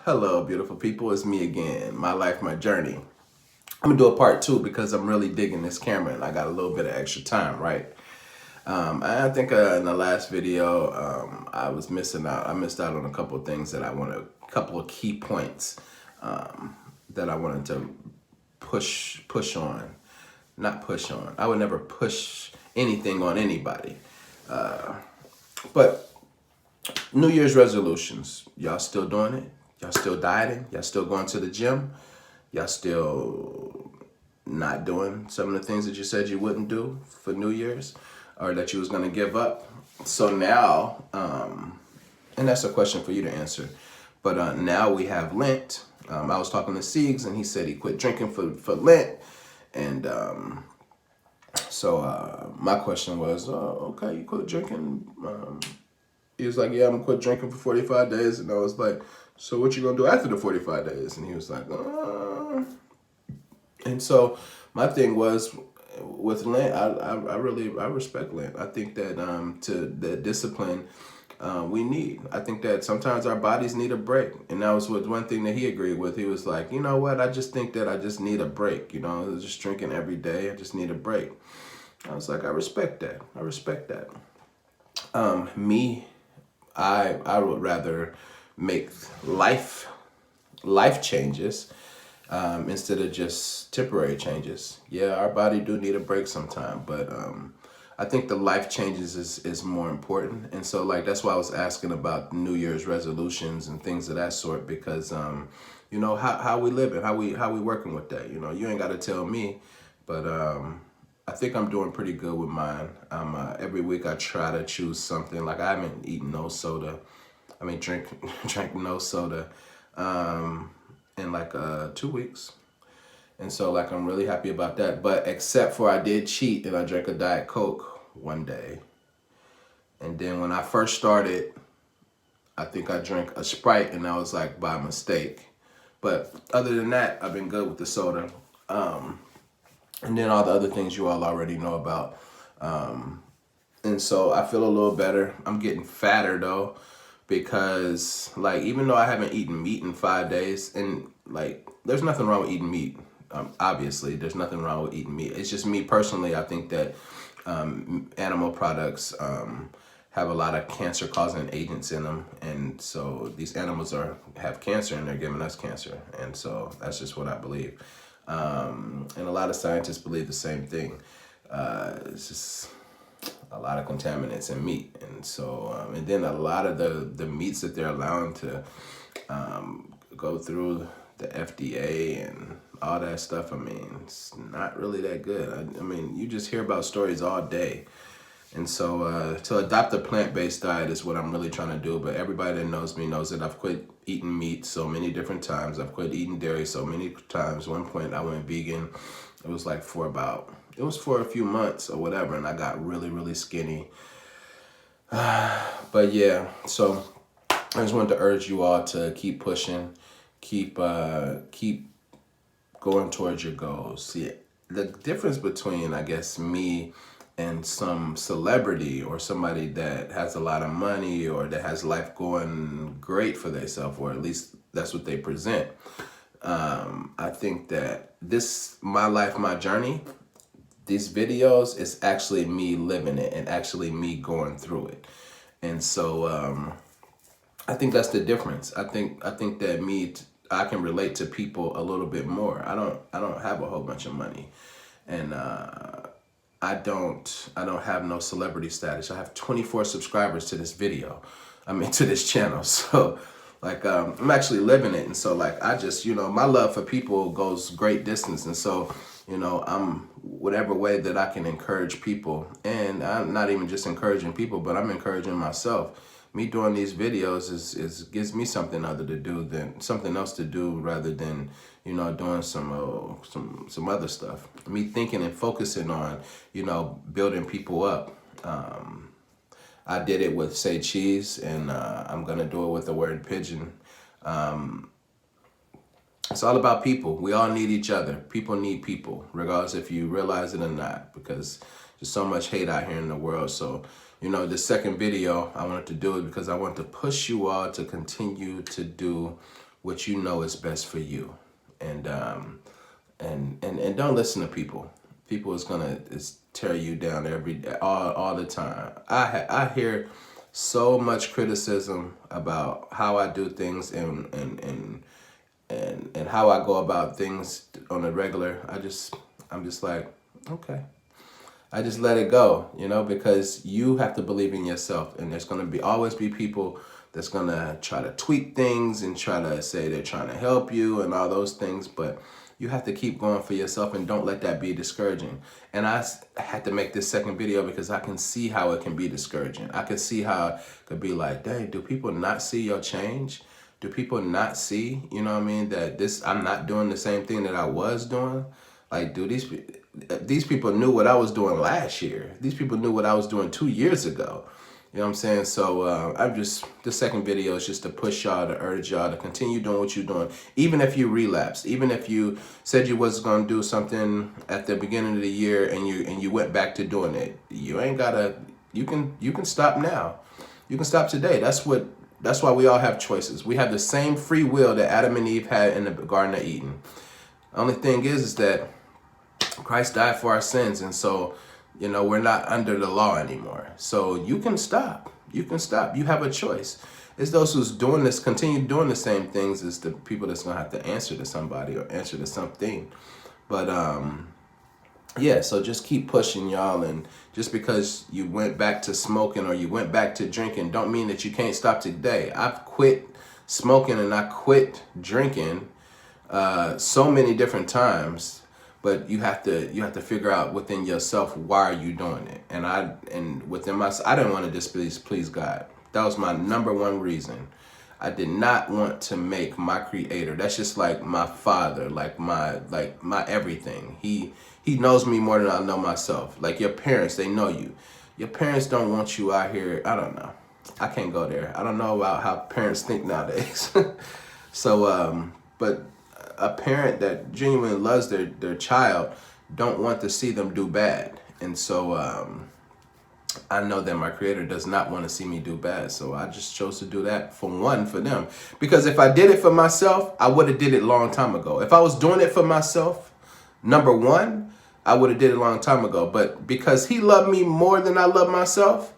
Hello, beautiful people. It's me again. My life, my journey. I'm gonna do a part two because I'm really digging this camera and I got a little bit of extra time, right? I think in the last video, I was missing out. I missed out on a couple of things that a couple of key points that I wanted to push on, not push on. I would never push anything on anybody, but New Year's resolutions. Y'all still doing it? Y'all still dieting? Y'all still going to the gym? Y'all still not doing some of the things that you said you wouldn't do for New Year's or that you was going to give up? So now, and that's a question for you to answer, but now we have Lent. I was talking to Siegs and he said he quit drinking for Lent. And so my question was, okay, you quit drinking. He was like, yeah, I'm gonna quit drinking for 45 days. And I was like, so what you gonna do after the 45 days? And he was like, And so my thing was with Lent, I really respect Lent. I think that to the discipline we need. I think that sometimes our bodies need a break. And that was one thing that he agreed with. He was like, you know what? I just think that I just need a break. You know, just drinking every day. I just need a break. I was like, I respect that. I respect that. I would rather make life changes instead of just temporary changes. Yeah, our body do need a break sometime, but I think the life changes is more important. And so like that's why I was asking about New Year's resolutions and things of that sort, because you know how we living, how we working with that. You know, you ain't got to tell me, but I think I'm doing pretty good with mine. Every week I try to choose something. Like I haven't eaten no soda. I mean, drank no soda in like 2 weeks. And so like I'm really happy about that. But except for I did cheat and I drank a Diet Coke one day. And then when I first started, I think I drank a Sprite and that was like by mistake. But other than that, I've been good with the soda. And then all the other things you all already know about. And so I feel a little better. I'm getting fatter though, because like, even though I haven't eaten meat in 5 days, and like, there's nothing wrong with eating meat. Obviously, there's nothing wrong with eating meat. It's just me personally, I think that animal products have a lot of cancer-causing agents in them. And so these animals have cancer and they're giving us cancer. And so that's just what I believe. And a lot of scientists believe the same thing. It's just a lot of contaminants in meat. And so, and then a lot of the meats that they're allowing to go through the FDA and all that stuff, I mean, it's not really that good. I mean, you just hear about stories all day. And so to adopt a plant-based diet is what I'm really trying to do. But everybody that knows me knows that I've quit eating meat so many different times. I've quit eating dairy so many times. One point I went vegan. It was like for a few months or whatever. And I got really, really skinny. But yeah, so I just wanted to urge you all to keep pushing, keep going towards your goals. See, the difference between, I guess, me and some celebrity or somebody that has a lot of money or that has life going great for themselves, or at least that's what they present. I think that my life, my journey, these videos is actually me living it and actually me going through it. And so I think that's the difference. I think that I can relate to people a little bit more. I don't have a whole bunch of money, and I don't have no celebrity status. I have 24 subscribers to this video. I mean, to this channel. So like I'm actually living it. And so like I just, you know, my love for people goes great distance. And so, you know, I'm whatever way that I can encourage people, and I'm not even just encouraging people, but I'm encouraging myself. Me doing these videos is gives me something else to do rather than, you know, doing some other stuff. Me thinking and focusing on, you know, building people up. I did it with Say Cheese, and I'm gonna do it with the word pigeon. It's all about people. We all need each other. People need people, regardless if you realize it or not, because there's so much hate out here in the world. So, you know, the second video I wanted to do it because I want to push you all to continue to do what you know is best for you. And and don't listen to people. People is gonna tear you down all the time. I hear so much criticism about how I do things and how I go about things on a regular. I'm just like, okay. I just let it go, because you have to believe in yourself, and there's gonna always be people that's gonna try to tweak things and try to say they're trying to help you and all those things, but you have to keep going for yourself and don't let that be discouraging. And I had to make this second video because I can see how it can be discouraging. I can see how it could be like, dang, do people not see your change? Do people not see, that I'm not doing the same thing that I was doing? Like, these people knew what I was doing last year. These people knew what I was doing 2 years ago. You know what I'm saying? So the second video is just to push y'all, to urge y'all to continue doing what you're doing. Even if you relapsed, even if you said you was going to do something at the beginning of the year and you went back to doing it, you ain't gotta, you can stop now. You can stop today. That's why we all have choices. We have the same free will that Adam and Eve had in the Garden of Eden. The only thing is that Christ died for our sins, and so, we're not under the law anymore. So you can stop. You can stop. You have a choice. It's those who's doing this, continue doing the same things, is the people that's gonna have to answer to somebody or answer to something. But yeah, so just keep pushing, y'all. And just because you went back to smoking or you went back to drinking don't mean that you can't stop today. I've quit smoking and I quit drinking so many different times, but you have to figure out within yourself, why are you doing it? And within myself, I didn't want to displease God. That was my number one reason. I did not want to make my creator. That's just like my father, like my everything. He knows me more than I know myself. Like your parents, they know you. Your parents don't want you out here. I don't know. I can't go there. I don't know about how parents think nowadays. So, but a parent that genuinely loves their child don't want to see them do bad. And so I know that my creator does not want to see me do bad. So I just chose to do that for them. Because if I did it for myself, I would have did it a long time ago. If I was doing it for myself, number one, I would have did it a long time ago. But because he loved me more than I love myself,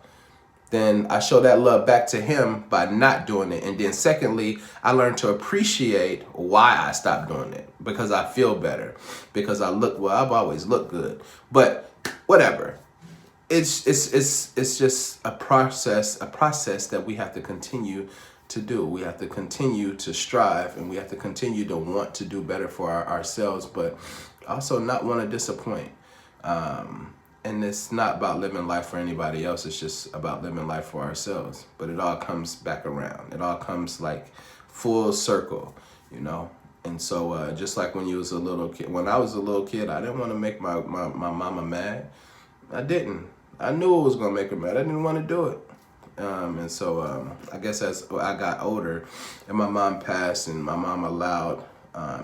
then I show that love back to him by not doing it. And then secondly, I learned to appreciate why I stopped doing it, because I feel better, because I've always looked good. But whatever. It's just a process that we have to continue to do. We have to continue to strive, and we have to continue to want to do better for ourselves, but also not want to disappoint. And it's not about living life for anybody else. It's just about living life for ourselves. But it all comes back around. It all comes like full circle, And so just like when you was a little kid, when I was a little kid, I didn't want to make my mama mad. I didn't. I knew it was going to make her mad. I didn't want to do it. And so I guess as I got older and my mom passed and my mom allowed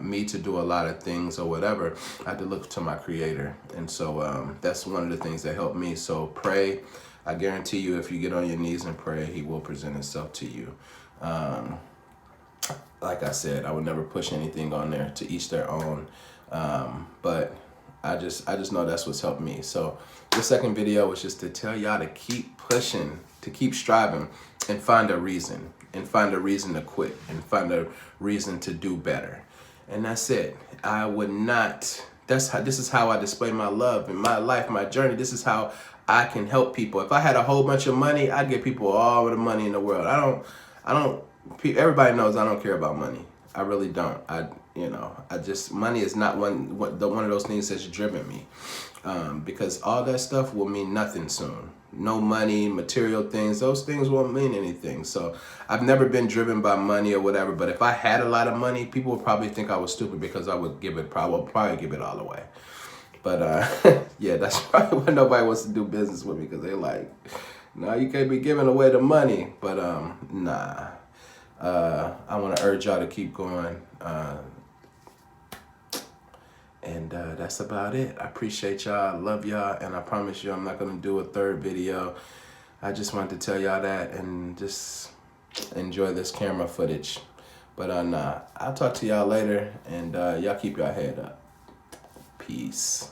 me to do a lot of things or whatever, I had to look to my creator. And so that's one of the things that helped me. So pray. I guarantee you, if you get on your knees and pray, he will present himself to you. Like I said, I would never push anything on there, to each their own. But I just know that's what's helped me. So the second video was just to tell y'all to keep pushing, to keep striving, and find a reason to quit, and find a reason to do better. And that's it. This is how I display my love in my life, my journey. This is how I can help people. If I had a whole bunch of money, I'd give people all the money in the world. Everybody knows I don't care about money. I really don't. Money is not one of those things that's driven me. Because all that stuff will mean nothing soon. No money, material things, those things won't mean anything. So I've never been driven by money or whatever, but if I had a lot of money, people would probably think I was stupid, because I would probably give it all away. But yeah, that's probably why nobody wants to do business with me, because they're like, no, you can't be giving away the money. But nah. I want to urge y'all to keep going. And that's about it. I appreciate y'all. I love y'all. And I promise you I'm not going to do a third video. I just wanted to tell y'all that and just enjoy this camera footage. But nah, I'll talk to y'all later, and y'all keep your head up. Peace.